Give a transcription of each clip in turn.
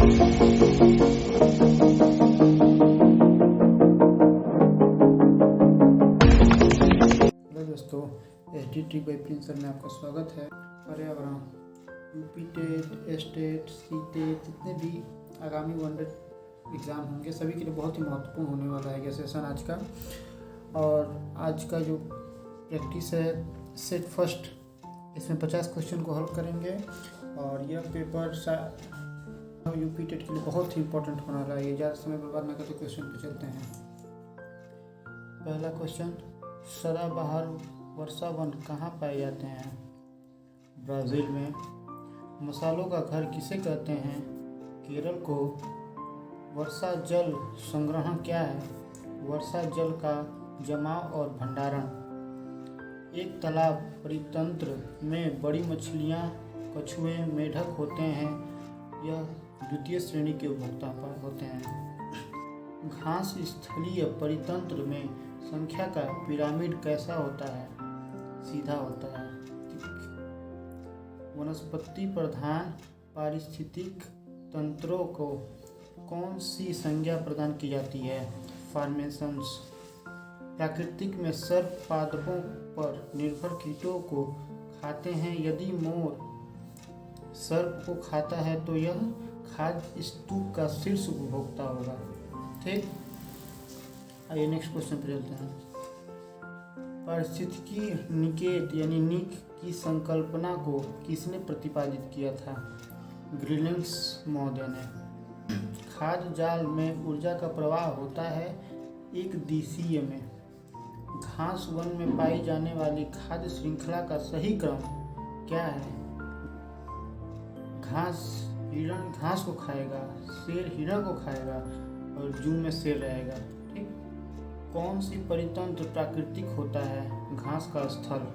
दोस्तों, SDT by Prince sir में आपका स्वागत है। पर्यावरण, यूपी टेट, एस्टेट, सीटेट, जितने भी आगामी वनडेट एग्ज़ाम होंगे सभी के लिए बहुत ही महत्वपूर्ण होने वाला है ये सेशन आज का। और आज का जो प्रैक्टिस है सेट फर्स्ट, इसमें 50 क्वेश्चन को हल करेंगे और यह पेपर यूपी टेट के लिए बहुत ही इंपॉर्टेंट होने वाला है। ये ज़्यादा समय बर्बाद न करते क्वेश्चन पे चलते हैं। पहला क्वेश्चन, सदाबहार वर्षा वन कहाँ पाए जाते हैं? ब्राज़ील में। मसालों का घर किसे कहते हैं? केरल को। वर्षा जल संग्रहण क्या है? वर्षा जल का जमाव और भंडारण। एक तालाब परितंत्र में बड़ी मछलियाँ, कछुए, मेढक होते हैं। यह द्वितीय श्रेणी के उपभोक्ता होते हैं। घास स्थलीय परितंत्र में संख्या का पिरामिड कैसा होता है? सीधा होता है। वनस्पति प्रधान पारिस्थितिक तंत्रों को कौन सी संज्ञा प्रदान की जाती है? फॉर्मेशंस। प्राकृतिक में सर्प पादपों पर निर्भर कीटों को खाते हैं। यदि मोर सर्प को खाता है तो यह खाद्य स्तूप का शीर्ष उपभोक्ता होगा। ठीक, आइए नेक्स्ट क्वेश्चन पर चलते हैं। पारिस्थितिकी निकेत यानी निक की संकल्पना को किसने प्रतिपादित किया था? ग्रिलिंग्स महोदय ने। खाद्य जाल में ऊर्जा का प्रवाह होता है एक दिशीय में। घास वन में पाई जाने वाली खाद्य श्रृंखला का सही क्रम क्या है? हिरण घास को खाएगा, शेर हिरण को खाएगा और जू में शेर रहेगा। ठीक, कौन सी परितंत्र प्राकृतिक होता है? घास का स्थल।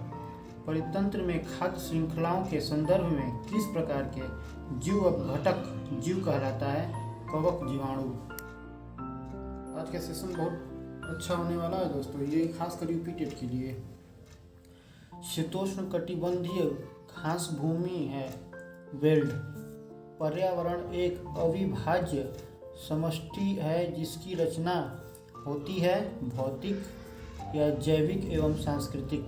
परितंत्र में खाद्य श्रृंखलाओं के संदर्भ में किस प्रकार के जीव अपघटक जीव कहलाता है? कवक जीवाणु। आज का सेशन बहुत अच्छा होने वाला है दोस्तों, ये खासकर यूपी टेट के लिए। शीतोष्ण कटिबंधीय घास भूमि है वेल्ड। पर्यावरण एक अविभाज्य समष्टि है जिसकी रचना होती है भौतिक या जैविक एवं सांस्कृतिक।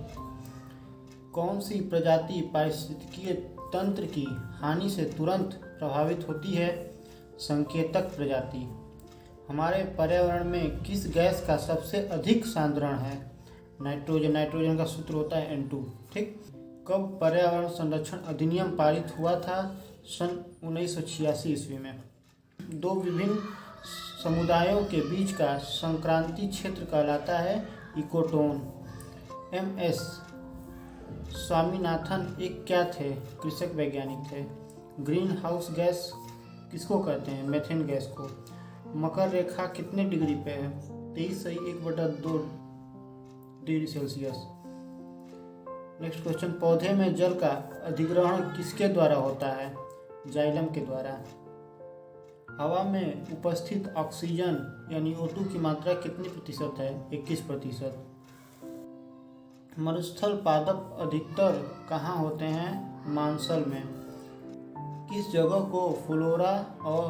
कौन सी प्रजाति पारिस्थितिकीय तंत्र की हानि से तुरंत प्रभावित होती है? संकेतक प्रजाति। हमारे पर्यावरण में किस गैस का सबसे अधिक सांद्रण है? नाइट्रोजन। नाइट्रोजन का सूत्र होता है N2। ठीक, कब पर्यावरण संरक्षण अधिनियम पारित हुआ था? सन 1986 ईस्वी में। दो विभिन्न समुदायों के बीच का संक्रांति क्षेत्र कहलाता है इकोटोन। MS स्वामीनाथन एक क्या थे? कृषक वैज्ञानिक थे। ग्रीन हाउस गैस किसको कहते हैं? मेथेन गैस को। मकर रेखा कितने डिग्री पे है? 23.1/2 डिग्री सेल्सियस। नेक्स्ट क्वेश्चन, पौधे में जल का अधिग्रहण किसके द्वारा होता है? जाइलम के द्वारा। हवा में उपस्थित ऑक्सीजन यानी O2 की मात्रा कितनी प्रतिशत है? 21%। मरुस्थल पादप अधिकतर कहाँ होते हैं? मानसल में। किस जगह को फ्लोरा और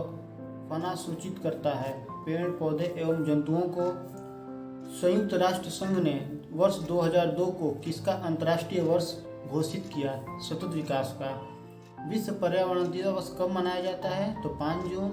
फना सूचित करता है? पेड़ पौधे एवं जंतुओं को। संयुक्त राष्ट्र संघ ने वर्ष 2002 को किसका अंतर्राष्ट्रीय वर्ष घोषित किया? सतत विकास का। विश्व पर्यावरण दिवस कब मनाया जाता है? तो 5 जून।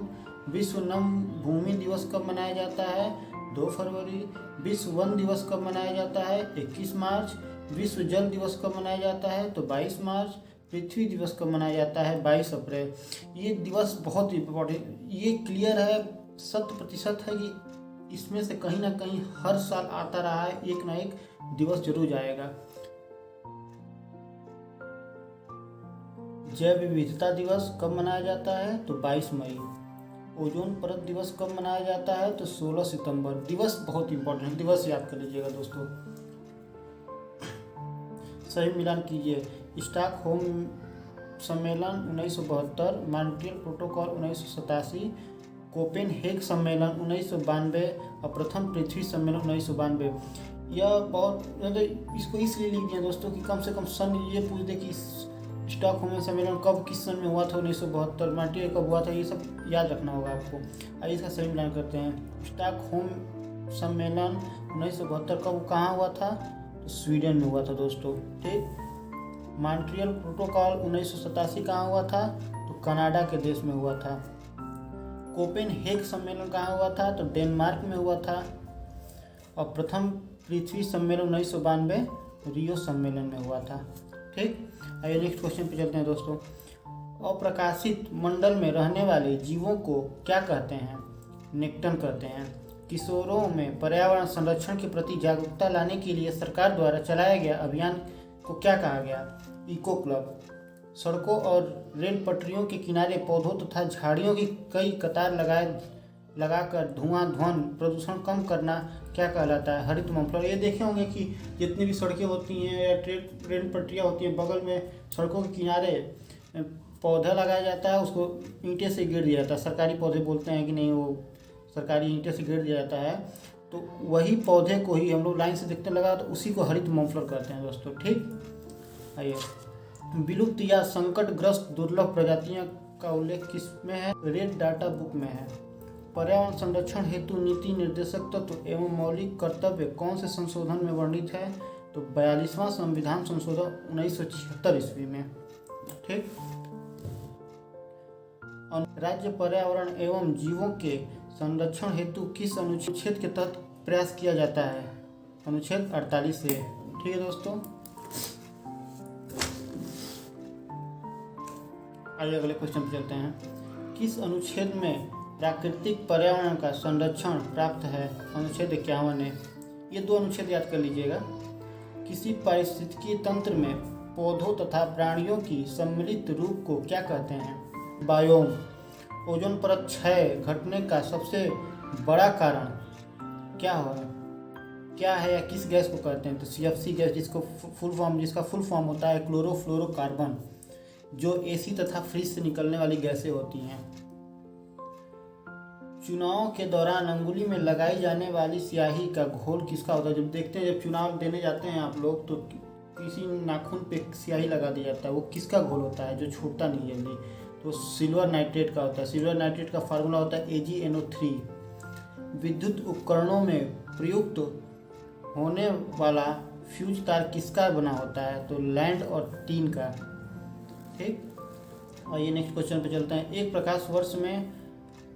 विश्व नम भूमि दिवस कब मनाया जाता है? 2 फरवरी। विश्व वन दिवस कब मनाया जाता है? 21 मार्च। विश्व जल दिवस कब मनाया जाता है? तो 22 मार्च। पृथ्वी दिवस कब मनाया जाता है? 22 अप्रैल। ये दिवस बहुत इम्पोर्टेंट, ये क्लियर है 100% है कि इसमें से कहीं ना कहीं हर साल आता रहा है, एक ना एक दिवस जरूर जाएगा। जैव विविधता दिवस कब मनाया जाता है? तो 22 मई। ओजोन परत दिवस कब मनाया जाता है? तो 16 सितंबर। दिवस बहुत इंपॉर्टेंट है, दिवस याद कर लीजिएगा दोस्तों। सही मिलान कीजिए। स्टॉकहोम सम्मेलन 1972, मॉन्ट्रियल प्रोटोकॉल 1987, कोपेनहेग सम्मेलन 1992 और प्रथम पृथ्वी सम्मेलन 1992। यह बहुत इसको इसलिए लिख दिया दोस्तों कि कम से कम सन ये पूछ दे कि स्टॉकहोम सम्मेलन कब किस सन में हुआ था? 1972। मॉन्ट्रियल कब हुआ था? ये सब याद रखना होगा आपको। आइए इसका सही मिलान करते हैं। स्टॉकहोम सम्मेलन 1972 कब कहाँ हुआ था? तो स्वीडन में हुआ था दोस्तों। ठीक। मॉन्ट्रियल प्रोटोकॉल 1987 कहाँ हुआ था? तो कनाडा के देश में हुआ था। कोपेनहेग सम्मेलन कहाँ हुआ था? तो डेनमार्क में हुआ था। और प्रथम पृथ्वी सम्मेलन 1992 रियो सम्मेलन में हुआ था। ठीक। आइए नेक्स्ट क्वेश्चन पे चलते हैं दोस्तों। अप्रकाशित मंडल में रहने वाले जीवों को क्या कहते हैं? नेक्टन कहते हैं। किशोरों में पर्यावरण संरक्षण के प्रति जागरूकता लाने के लिए सरकार द्वारा चलाया गया अभियान को क्या कहा गया? Eco club. सड़कों और रेल पटरियों के किनारे पौधों तथा झाड़ियों की कई कतार लगाकर धुआं ध्वनि प्रदूषण कम करना क्या कहलाता है? हरित मफलर। ये देखे होंगे कि जितनी भी सड़कें होती हैं या रेल पटरियाँ होती हैं, बगल में सड़कों के किनारे पौधा लगाया जाता है, उसको ईंटें से घेर दिया जाता है। सरकारी पौधे बोलते हैं कि नहीं, वो सरकारी ईंटें से घेर दिया जाता है। तो वही पौधे को ही हम लोग लाइन से देखने लगा, तो उसी को हरित मफलर कहते हैं दोस्तों। ठीक। आइए, विलुप्त या संकटग्रस्त दुर्लभ प्रजातियों का उल्लेख किसमें है? रेड डाटा बुक में है। पर्यावरण संरक्षण हेतु नीति निर्देशक तत्व एवं मौलिक कर्तव्य कौन से संशोधन में वर्णित है? तो 42वां संविधान संशोधन 1976 ईस्वी में। ठीक। राज्य पर्यावरण एवं जीवों के संरक्षण हेतु किस अनुच्छेद के तहत प्रयास किया जाता है? अनुच्छेद 48 से। ठीक है दोस्तों। आइए अगले क्वेश्चन पे चलते हैं। किस अनुच्छेद में प्राकृतिक पर्यावरण का संरक्षण प्राप्त है? अनुच्छेद 51 है। ये दो अनुच्छेद याद कर लीजिएगा। किसी पारिस्थितिकी तंत्र में पौधों तथा प्राणियों की सम्मिलित रूप को क्या कहते हैं? बायोम। ओजोन परत क्षय घटने का सबसे बड़ा कारण क्या है या किस गैस को कहते हैं? तो CFC गैस, जिसका फुल फॉर्म होता है क्लोरोफ्लोरोकार्बन, जो एसी तथा फ्रिज से निकलने वाली गैसें होती हैं। चुनाव के दौरान अंगुली में लगाई जाने वाली स्याही का घोल किसका होता है? जब देखते हैं, जब चुनाव देने जाते हैं आप लोग, तो किसी नाखून पे स्याही लगा दिया जाता है, वो किसका घोल होता है जो छूटता नहीं जल्दी? तो सिल्वर नाइट्रेट का होता है। सिल्वर नाइट्रेट का फार्मूला होता है AgNO3। विद्युत उपकरणों में प्रयुक्त होने वाला फ्यूज तार किसका बना होता है? तो लैंड और टीन का। ठीक। और ये नेक्स्ट क्वेश्चन पे चलते हैं। एक प्रकाश वर्ष में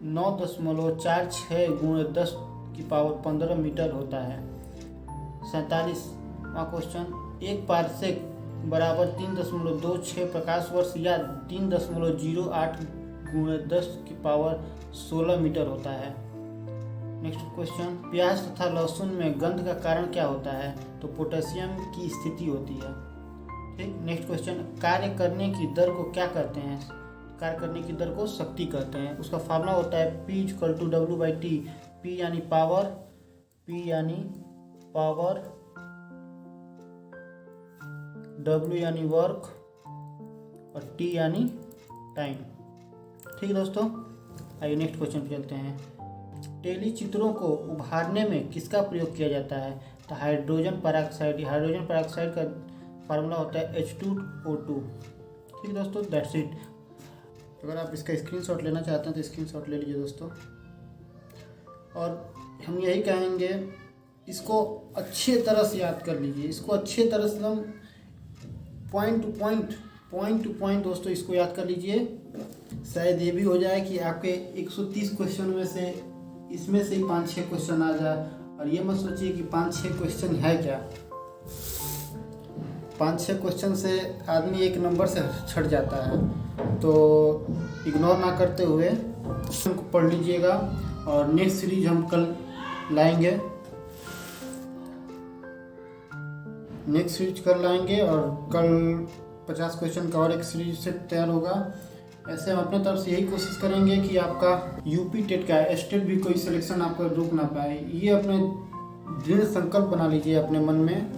9.46 × 10⁻15 मीटर होता है। 47वां क्वेश्चन। एक पारसेक बराबर 3.26 प्रकाश वर्ष या 3.08 × 10⁻16 मीटर होता है। Next question. प्याज तथा लहसुन में गंध का कारण क्या होता है? तो पोटेशियम की स्थिति होती है। ठीक। Next question. कार्य करने की दर को क्या कहते हैं? कार्य करने की दर को शक्ति कहते हैं। उसका फार्मूला होता है P = W/T। P यानी पावर, W यानी वर्क और T यानी टाइम। ठीक है दोस्तों। आइए नेक्स्ट क्वेश्चन पे चलते हैं। टेली चित्रों को उभारने में किसका प्रयोग किया जाता है? तो हाइड्रोजन पेरोक्साइड। हाइड्रोजन पेरोक्साइड का फार्मूला होता है H2O2। ठीक है दोस्तों, दैट्स इट। अगर आप इसका स्क्रीनशॉट लेना चाहते हैं तो स्क्रीनशॉट ले लीजिए दोस्तों। और हम यही कहेंगे, इसको अच्छे तरह से याद कर लीजिए। इसको अच्छे तरह से हम पॉइंट टू पॉइंट दोस्तों इसको याद कर लीजिए। शायद ये भी हो जाए कि आपके 130 क्वेश्चन में से इसमें से ही 5-6 क्वेश्चन आ जाए। और ये मत सोचिए कि 5-6 क्वेश्चन है क्या। 5-6 क्वेश्चन से आदमी एक नंबर से छट जाता है, तो इग्नोर ना करते हुए उनको पढ़ लीजिएगा। और नेक्स्ट सीरीज हम कल लाएंगे। और कल 50 क्वेश्चन का और एक सीरीज से तैयार होगा। ऐसे हम अपने तरफ से यही कोशिश करेंगे कि आपका यूपी टेट का स्टेट भी कोई सिलेक्शन आपका रुक ना पाए। ये अपने दृढ़ संकल्प बना लीजिए अपने मन में।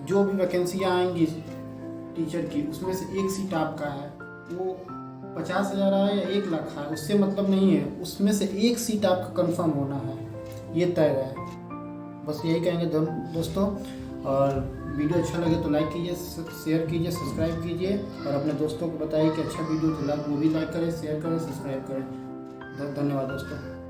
जो भी वैकेंसियाँ आएंगी टीचर की, उसमें से एक सीट आपका है, वो 50,000 आए या 1 लाख आए, उससे मतलब नहीं है। उसमें से एक सीट आपका कंफर्म होना है, ये तय है। बस यही कहेंगे दोस्तों। और वीडियो अच्छा लगे तो लाइक कीजिए, शेयर कीजिए, सब्सक्राइब कीजिए और अपने दोस्तों को बताइए कि अच्छा वीडियो तो वो भी लाइक करें, शेयर करें, सब्सक्राइब करें। धन्यवाद दोस्तों।